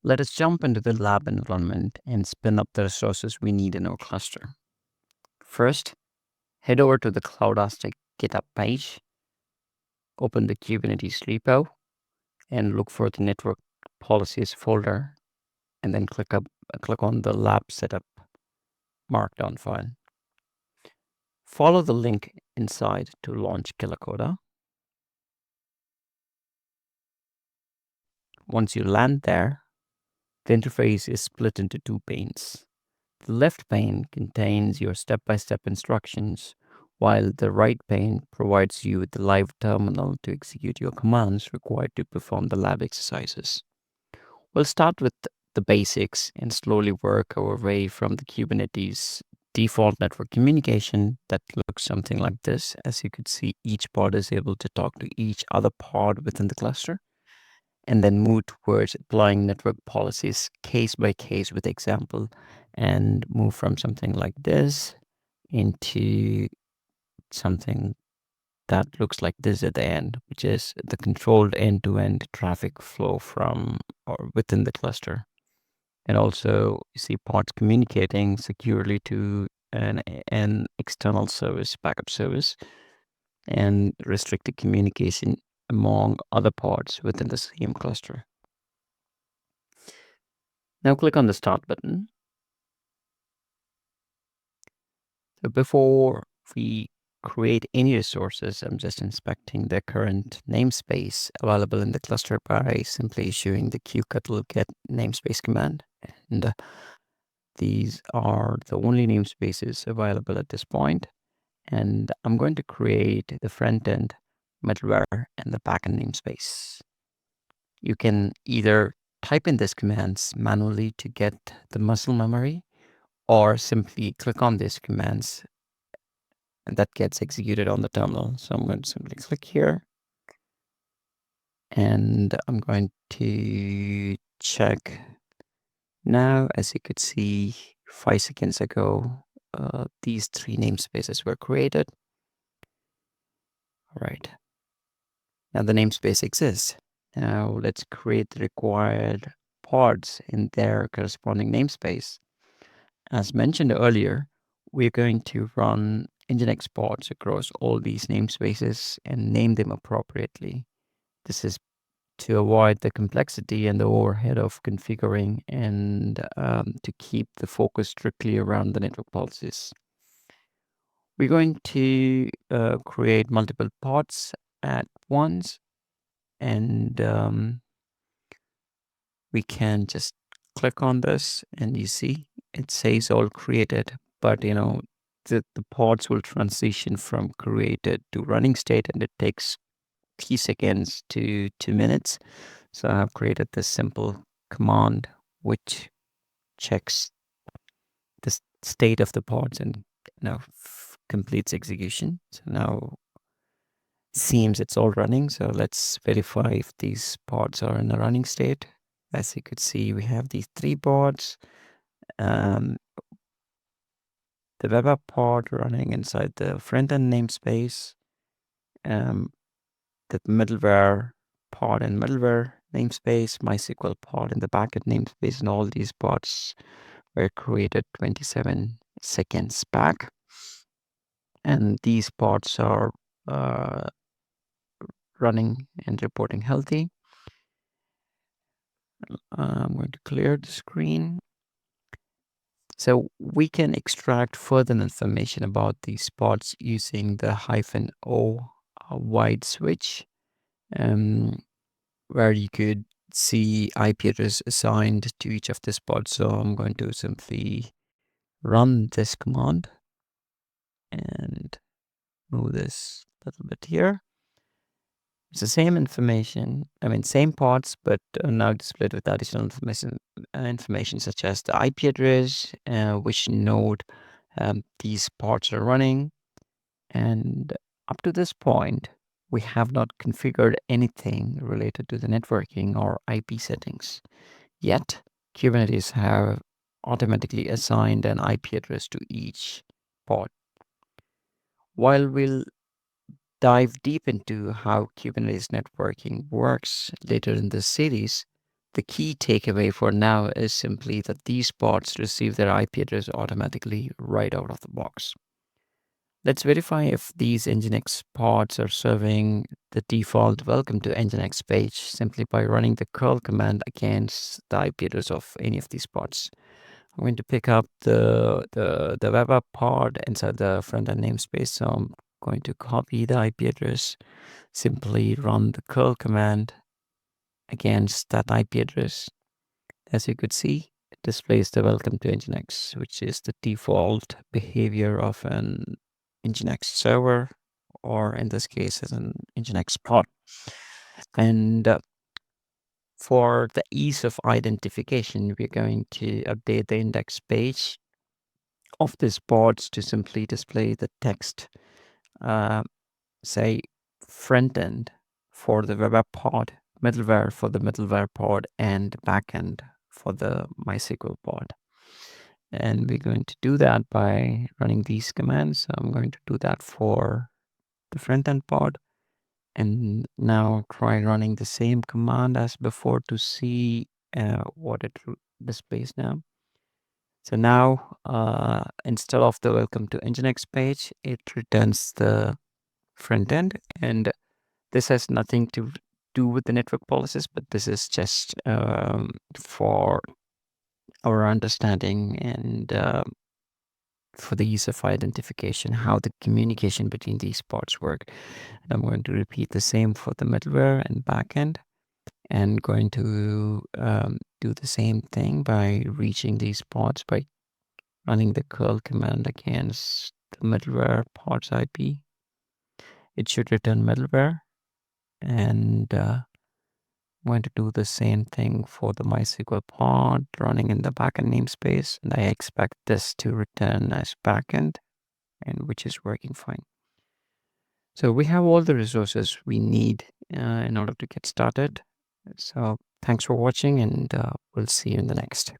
Let us jump into the lab environment and spin up the resources we need in our cluster. First, head over to the Cloudastic GitHub page, open the Kubernetes repo, and look for the network policies folder, and then click on the lab setup markdown file. Follow the link inside to launch Killercoda. Once you land there, the interface is split into two panes. The left pane contains your step-by-step instructions, while the right pane provides you with the live terminal to execute your commands required to perform the lab exercises. We'll start with the basics and slowly work our way from the Kubernetes default network communication that looks something like this. As you could see, each pod is able to talk to each other pod within the cluster, and then move towards applying network policies case by case with example, and move from something like this into something that looks like this at the end, which is the controlled end-to-end traffic flow from or within the cluster. And also you see pods communicating securely to an external service, backup service, and restricted communication among other pods within the same cluster. Now click on the Start button. So before we create any resources, I'm just inspecting the current namespace available in the cluster by simply issuing the kubectl get namespace command. And these are the only namespaces available at this point. And I'm going to create the front end, middleware, and the backend namespace. You can either type in these commands manually to get the muscle memory, or simply click on these commands and that gets executed on the terminal. So I'm going to simply click here, and I'm going to check now. As you could see 5 seconds ago, these 3 namespaces were created. All right. Now the namespace exists. Now let's create the required pods in their corresponding namespace. As mentioned earlier, we're going to run Nginx pods across all these namespaces and name them appropriately. This is to avoid the complexity and the overhead of configuring, and to keep the focus strictly around the network policies. We're going to create multiple pods at once, and we can just click on this, and you see it says all created, but the pods will transition from created to running state, and it takes 3 seconds to 2 minutes. So I've created this simple command which checks the state of the pods and now completes execution. So now it seems it's all running. So let's verify if these pods are in a running state. As you could see, we have these 3 pods. The web app pod running inside the front-end namespace, the middleware pod and middleware namespace, MySQL pod in the backend namespace, and all these pods were created 27 seconds back. And these pods are running and reporting healthy. I'm going to clear the screen. So we can extract further information about these pods using the -o wide switch, where you could see IP address assigned to each of these pods. So I'm going to simply run this command and move this a little bit here. It's the same information, same pods, but now displayed with additional information such as the IP address, which node these pods are running. And up to this point, we have not configured anything related to the networking or IP settings. Yet, Kubernetes have automatically assigned an IP address to each pod. While we'll dive deep into how Kubernetes networking works later in this series, The key takeaway for now is simply that these pods receive their IP address automatically right out of the box. Let's verify if these Nginx pods are serving the default welcome to Nginx page simply by running the curl command against the IP address of any of these pods. I'm going to pick up the web app pod inside the front-end namespace. So I'm going to copy the IP address, simply run the curl command against that IP address. As you could see, it displays the welcome to Nginx, which is the default behavior of an Nginx server, or in this case, as an Nginx pod. And for the ease of identification, we're going to update the index page of this pods to simply display the text, say front end for the web app pod, middleware for the middleware pod, and backend for the MySQL pod. And we're going to do that by running these commands. So I'm going to do that for the front end pod. And now try running the same command as before to see what it displays now. So now, instead of the welcome to Nginx page, it returns the front end. And this has nothing to do with the network policies, but this is just for our understanding and for the ease of identification, how the communication between these pods work. And I'm going to repeat the same for the middleware and backend, and going to do the same thing by reaching these pods by running the curl command against the middleware pods IP. It should return middleware, and I'm going to do the same thing for the MySQL pod running in the backend namespace, and I expect this to return as backend, and which is working fine. So we have all the resources we need in order to get started. So thanks for watching, and we'll see you in the next.